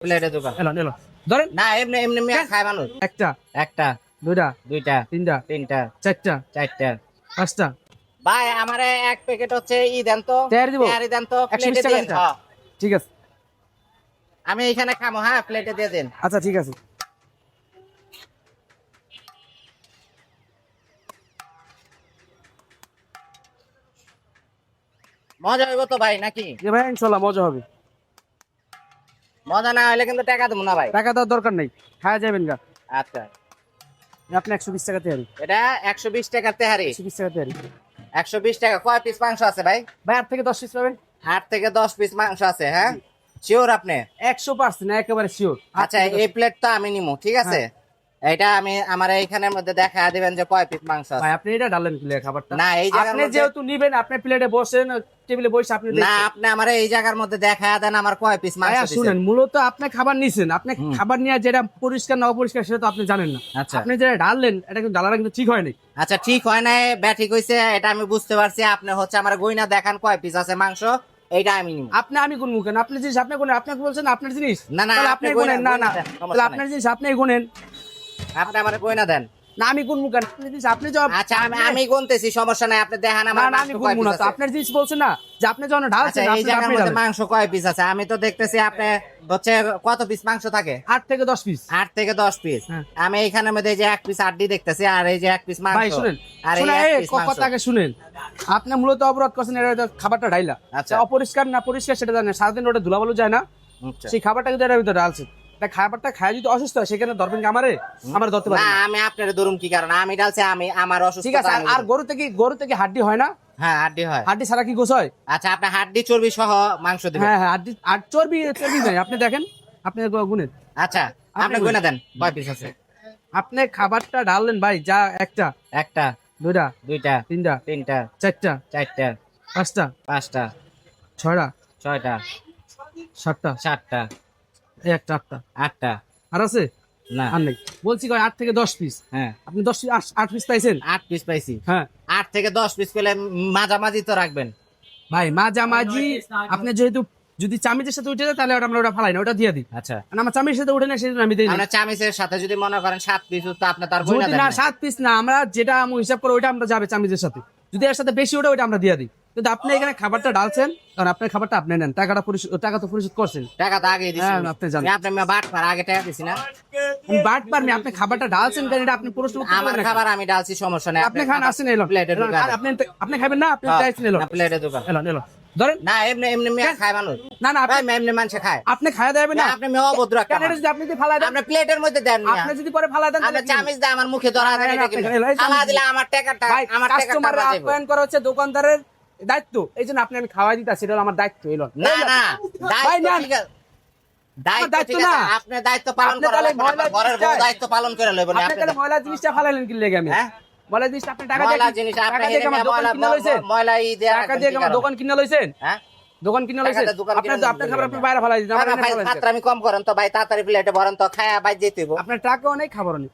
প্লেটে দোকান এলো এলো ধরেন না এমনি এমনি মিয়া খায় মানুষ। একটা একটা দুইটা দুইটা তিনটা তিনটা চারটা চারটা। পাঁচটা ভাই আমারে এক প্যাকেট হচ্ছে ই দেন তো, তেহারি দিব? তেহারি দেন তো, 120 প্লেটে টাকা দেন। দিতা? হ্যাঁ ঠিক আছে আমি এইখানে খামো, হ্যাঁ প্লেটে দিয়ে দেন। আচ্ছা ঠিক আছে। মজা হইব তো ভাই নাকি? যে ভাই ইনশাল্লাহ মজা হবে। মজা না হলে কিন্তু টাকা দেবো না ভাই। টাকা দেওয়ার দরকার নেই, খাওয়া যাবেন গা। আচ্ছা আপনি 120 টাকা তেহারি। এটা 120 টাকার তেহারি। 120 টাকা তেহারি 120 টাকা। কয় পিস মাংস আছে ভাই? ভাই 8 থেকে 10 পিস পাবেন। 8 থেকে 10 পিস মাংস আছে, হ্যাঁ শিওর আপনি? 100% একেবারে শিওর। আচ্ছা এই প্লেট তো আমি নিমু, ঠিক আছে? এটা আমি আমার এইখানের মধ্যে দেখা দিবেন যে কয় পিস মাংস আছে। ভাই আপনি এটা ডালেন প্লে খাবারটা না এই জায়গার আপনি মধ্যে যেহেতু নিবেন, আপনি প্লেটে বসেন, টেবিলে বসে আপনি না, দেখেন। আপনি আমারে এই জায়গার মধ্যে দেখা দেন আমার কয় পিস মাংস ভাইয়া দিছেন। শুনেন, মূলত আপনি খাবার নিছেন, আপনি খাবার নিয়ে যেটা পরিষ্কার না অপরিষ্কার সেটা তো আপনি জানেন না। আচ্ছা আপনি যেটা ডাললেন এটা কিন্তু ডালাটা কিন্তু ঠিক হয়নি। আচ্ছা ঠিক হয় নাই বা ঠিক হইছে এটা আমি বুঝতে পারছি। আপনি হচ্ছে আমার গয়না দেখান কয় পিস আছে মাংস, এইটা আমি নিব। আপনি আমি কোন মুখেন? আপনি জিনিস আপনি কোন, আপনি বলছেন আপনার জিনিস। না, না, তাহলে আপনি আপনি গুনেন, গুনেন। না না গুনেন, সমস্যা তাহলে নাই। আপনার জিনিস আপনি গুনেন। আপনি আমার গয়না দেন। না আমি কোন মুখেন? আপনি জিনিস আপনি জবাব। আচ্ছা আমি গুনতেছি, সমস্যা নাই, আপনি দেখান না আমার না মাংস আমি কয় গুনবো পিস না তো। আছে। আপনার জিনিস বলছেন না যে আপনি যখন আচ্ছা ঢালছেন এই আপনি জায়গার আপনি মধ্যে ঢালেন। মাংস কয় পিস আছে? আমি তো দেখতেছি আপনি হচ্ছে কত পিস মাংস থাকে? 8 থেকে 10 পিস। 8 থেকে 10 পিস। হ্যাঁ। আমি এইখানের মধ্যে এই যে এক পিস আড্ডি দেখতেছি, আর এই যে এক পিস মাংস। ভাই শুনেন, আর এই শুনেন, এক এই পিস মাংস। কথাকে শুনেন। আপনি মূলত অপরাধ করছেন, এটা খাবারটা ঢাইলা। আচ্ছা। অপরিষ্কার না পরিষ্কার সেটা জানেন, সারাদিন ওটা ধুলাবালু যায় না, আচ্ছা। সেই খাবারটা কিন্তু এটার ভিতরে ঢালছে। তা খাবারটা খায় যদি অসুস্থ হয় সেখানে ধরবেন কি আমারে? আমার ধরতে না পারেন না। আমি আপনার ধরুম কি কারণ আমি ডালছি, আমি আমার অসুস্থতা ঠিক আছে। আমি আর ধরুম। গরু থেকে হাড্ডি হয় না? হ্যাঁ হাড্ডি হয়। হাড্ডি ছাড়া কি গোছ হয়? আচ্ছা আপনি হাড্ডি চর্বি সহ মাংস দিবেন? হ্যাঁ হ্যাঁ, হাড্ডি আর চর্বি চর্বি নাই। আপনি দেখেন, আপনি গুনেন। আচ্ছা আপনি আপনি গুনে দেন কয় পিস আছে। আপনি খাবারটা ঢাললেন ভাই, যা একটা একটা দুইটা দুইটা তিনটা তিনটা চারটা চারটা পাঁচটা পাঁচটা ছয়টা ছয়টা সাতটা সাতটা এই একটা আটটা। আটটা। আর আছে? না আর নেই। বলছি কয় 8 থেকে 10 পিস। হ্যাঁ আপনি 10 পিস 8 পিস পাইছেন? 8 পিস পাইছি। হ্যাঁ 8 থেকে 10 পিস পেলে মাঝামাঝি তো রাখবেন। ভাই মাঝামাঝি। আপনি যেহেতু যদি চামিচের সাথে উঠে যায় তাহলে আমরা ওটা ফালাই না, ওটা দিয়ে দিই। আচ্ছা আর আমার চামিচের সাথে উঠে না সেটা আমি দিই না। আমরা চামিচের সাথে যদি মনে করেন 7 পিস তো আপনি তার গয়না যদি দেন না না। 7 পিস না, আমরা যেটা আমি হিসাব করে ওইটা আমরা যাবে চামিচের সাথে। যদি এর সাথে বেশি ওঠে ওইটা আমরা দিয়ে দিই। কিন্তু আপনি এখানে খাবারটা ঢালছেন, কারণ আপনার খাবারটা আপনি নেন, টাকা তো পরিশোধ করছেন। টাকা তো আগে দিছি। হ্যাঁ, আপনি জানেন। আপনি বাট পার আগে টাকা দিছি না। আমি বাট পারমি, আপনি খাবারটা ঢালছেন কেন এটা আপনি প্রশ্ন উত্তর আমার করেন না। খাবার আমি ডালছি, সমস্যা নাই। আপনি খান, আসেন এলো। প্লেটে ঢুকান। আর আপনি খাবেন না? আপনি চাইছেন এলো। না প্লেটে ঢুকান। এলো এলো ধরেন। না এমনি এমনি মিয়া খায় মানুষ। না না ভাই এমনি মানুষ খায়। আপনি খাওয়া দেবেন না না। আপনি মেয়ে অভদ্র একটা কেন এটা মানুষ। যদি আপনি যদি ফালাই দেন, আপনি প্লেটের মধ্যে দেন মিয়া। আপনি যদি পরে ফালাই দেন আপনি তাহলে কি? চামিচ দিয়ে আমার মুখে ধরা দেন, এটা কি? এই খালা চামিচ দিলে আমার টাকাটা ভাই, আমার টাকাটা কাস্টমারের বাঁচাইবো। আপ্যায়ন করা হচ্ছে দোকানদারের দায়িত্ব। এই জন্য আপনি আমি খাওয়াই দিতেছি, এটা হলো আমার দায়িত্ব। এলো না না ভাই দায়িত্ব নেন। ঠিক আছে। দায়িত্ব দায়িত্ব ঠিক না। আছে, আপনি দায়িত্ব পালন আপনি করা তাহলে লাগবে। ময়লা আপনার ঘরের বউ জিনিসটা- দায়িত্ব পালন করে লইবেন আপনি আপনি। তাহলে ময়লা জিনিসটা ফালাইলেন কি লেগে? আমি হ্যাঁ ময়লা জিনিসটা আপনি টাকা ময়লা দিয়ে জিনিস টাকা আপনি দিয়ে আমার দোকান কিনে লইছেন? ময়লা ই দিয়ে টাকা দিয়ে আমার দোকান কিনে লইছেন? হ্যাঁ দোকান কিনে লইছেন? টাকা দিয়ে দোকান আপনার কিনে আপনার খাবার আপনি বাইরে ফালাই দিন, আমার এখানে ভাই ফালাই দিন। মাত্রা আমি কম করেন তো ভাই, তাড়াতাড়ি প্লেটে ভরেন তো, খায়া বাইর যেতে হইব। আপনার টাকাও নেই খাবারও নেই।